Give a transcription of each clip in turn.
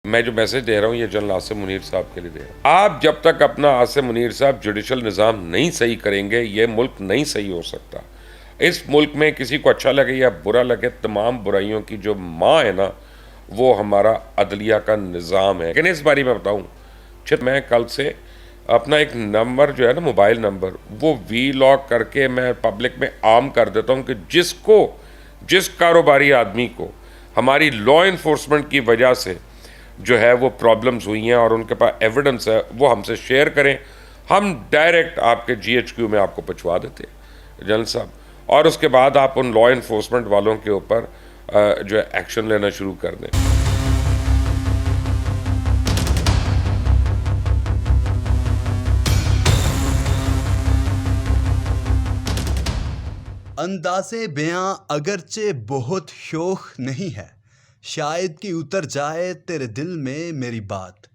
میں جو میسج دے رہا ہوں یہ جنرل عاصم منیر صاحب کے لیے دے رہا ہوں. آپ جب تک اپنا عاصم منیر صاحب جوڈیشل نظام نہیں صحیح کریں گے یہ ملک نہیں صحیح ہو سکتا. اس ملک میں کسی کو اچھا لگے یا برا لگے تمام برائیوں کی جو ماں ہے نا وہ ہمارا عدلیہ کا نظام ہے. لیکن اس باری میں بتاؤں میں کل سے اپنا ایک نمبر جو ہے نا موبائل نمبر وہ وی لاک کر کے میں پبلک میں عام کر دیتا ہوں کہ جس کاروباری آدمی کو ہماری لا انفورسمنٹ کی وجہ سے جو ہے وہ پرابلمز ہوئی ہیں اور ان کے پاس ایویڈنس ہے وہ ہم سے شیئر کریں. ہم ڈائریکٹ آپ کے جی ایچ کیو میں آپ کو پہنچوا دیتے ہیں جنرل صاحب, اور اس کے بعد آپ ان لا انفورسمنٹ والوں کے اوپر جو ہے ایکشن لینا شروع کر دیں. انداز بیاں اگرچہ بہت شوخ نہیں ہے, شاید کہ اتر جائے تیرے دل میں میری بات.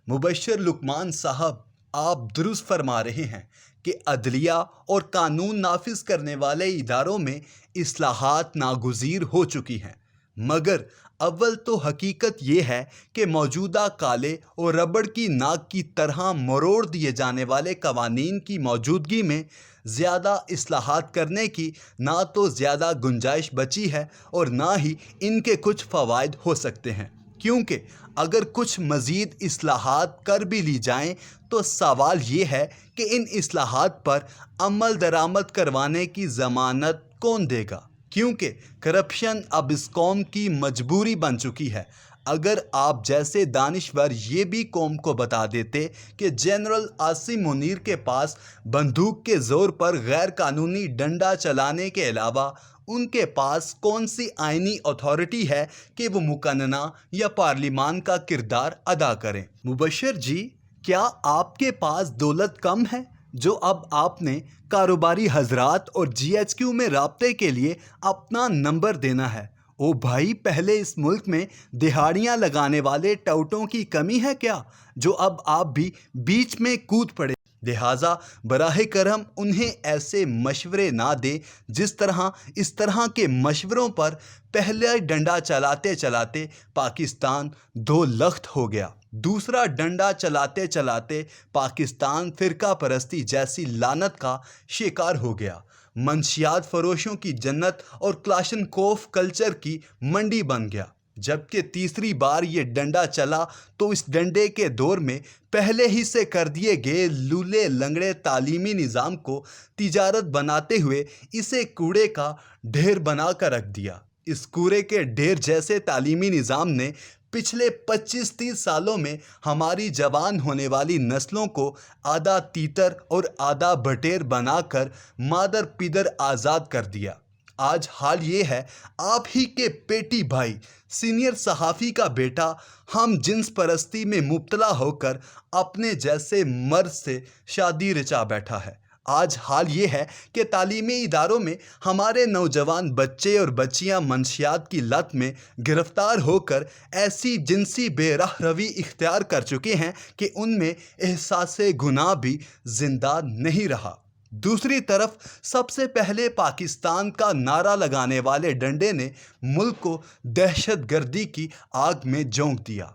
مبشر لقمان صاحب, آپ درست فرما رہے ہیں کہ عدلیہ اور قانون نافذ کرنے والے اداروں میں اصلاحات ناگزیر ہو چکی ہیں, مگر اول تو حقیقت یہ ہے کہ موجودہ کالے اور ربڑ کی ناک کی طرح مروڑ دیے جانے والے قوانین کی موجودگی میں زیادہ اصلاحات کرنے کی نہ تو زیادہ گنجائش بچی ہے اور نہ ہی ان کے کچھ فوائد ہو سکتے ہیں, کیونکہ اگر کچھ مزید اصلاحات کر بھی لی جائیں تو سوال یہ ہے کہ ان اصلاحات پر عمل درآمد کروانے کی ضمانت کون دے گا, کیونکہ کرپشن اب اس قوم کی مجبوری بن چکی ہے. اگر آپ جیسے دانشور یہ بھی قوم کو بتا دیتے کہ جنرل عاصم منیر کے پاس بندوق کے زور پر غیر قانونی ڈنڈا چلانے کے علاوہ ان کے پاس کون سی آئینی اتھارٹی ہے کہ وہ مقننہ یا پارلیمان کا کردار ادا کریں. مبشر جی, کیا آپ کے پاس دولت کم ہے جو اب آپ نے کاروباری حضرات اور جی ایچ کیو میں رابطے کے لیے اپنا نمبر دینا ہے؟ او بھائی, پہلے اس ملک میں دہاڑیاں لگانے والے ٹاؤٹوں کی کمی ہے کیا جو اب آپ بھی بیچ میں کود پڑے؟ لہٰذا براہ کرم انہیں ایسے مشورے نہ دیں جس طرح اس طرح کے مشوروں پر پہلا ڈنڈا چلاتے چلاتے پاکستان دو لخت ہو گیا, دوسرا ڈنڈا چلاتے چلاتے پاکستان فرقہ پرستی جیسی لعنت کا شکار ہو گیا, منشیات فروشوں کی جنت اور کلاشنکوف کلچر کی منڈی بن گیا. جبکہ تیسری بار یہ ڈنڈا چلا تو اس ڈنڈے کے دور میں پہلے ہی سے کر دیے گئے لولے لنگڑے تعلیمی نظام کو تجارت بناتے ہوئے اسے کوڑے کا ڈھیر بنا کر رکھ دیا. اس کوڑے کے ڈھیر جیسے تعلیمی نظام نے پچھلے 25-30 سالوں میں ہماری جوان ہونے والی نسلوں کو آدھا تیتر اور آدھا بٹیر بنا کر مادر پیدر آزاد کر دیا. آج حال یہ ہے, آپ ہی کے پیٹی بھائی سینئر صحافی کا بیٹا ہم جنس پرستی میں مبتلا ہو کر اپنے جیسے مرد سے شادی رچا بیٹھا ہے. آج حال یہ ہے کہ تعلیمی اداروں میں ہمارے نوجوان بچے اور بچیاں منشیات کی لت میں گرفتار ہو کر ایسی جنسی بے راہ روی اختیار کر چکے ہیں کہ ان میں احساس گناہ بھی زندہ نہیں رہا. دوسری طرف سب سے پہلے پاکستان کا نعرہ لگانے والے ڈنڈے نے ملک کو دہشت گردی کی آگ میں جھونک دیا.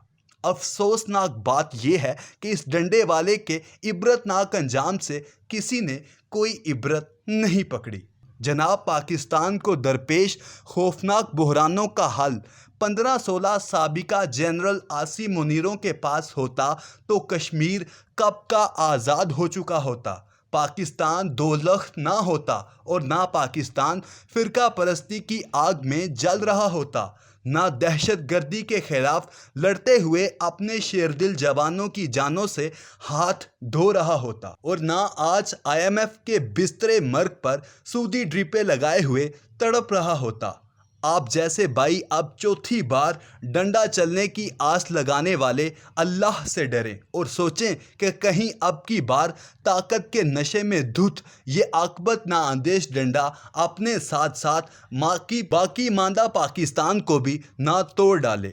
افسوسناک بات یہ ہے کہ اس ڈنڈے والے کے عبرتناک انجام سے کسی نے کوئی عبرت نہیں پکڑی. جناب, پاکستان کو درپیش خوفناک بحرانوں کا حل 15-16 سابقہ جنرل عاصم منیروں کے پاس ہوتا تو کشمیر کب کا آزاد ہو چکا ہوتا, پاکستان دو لخت نہ ہوتا اور نہ پاکستان فرقہ پرستی کی آگ میں جل رہا ہوتا, نہ دہشت گردی کے خلاف لڑتے ہوئے اپنے شیردل جوانوں کی جانوں سے ہاتھ دھو رہا ہوتا, اور نہ آج IMF کے بسترے مرگ پر سودی ڈرپیں لگائے ہوئے تڑپ رہا ہوتا. آپ جیسے بھائی اب چوتھی بار ڈنڈا چلنے کی آس لگانے والے اللہ سے ڈریں اور سوچیں کہ کہیں اب کی بار طاقت کے نشے میں دھت یہ عاقبت نااندیش ڈنڈا اپنے ساتھ ساتھ باقی ماندہ پاکستان کو بھی نہ توڑ ڈالے.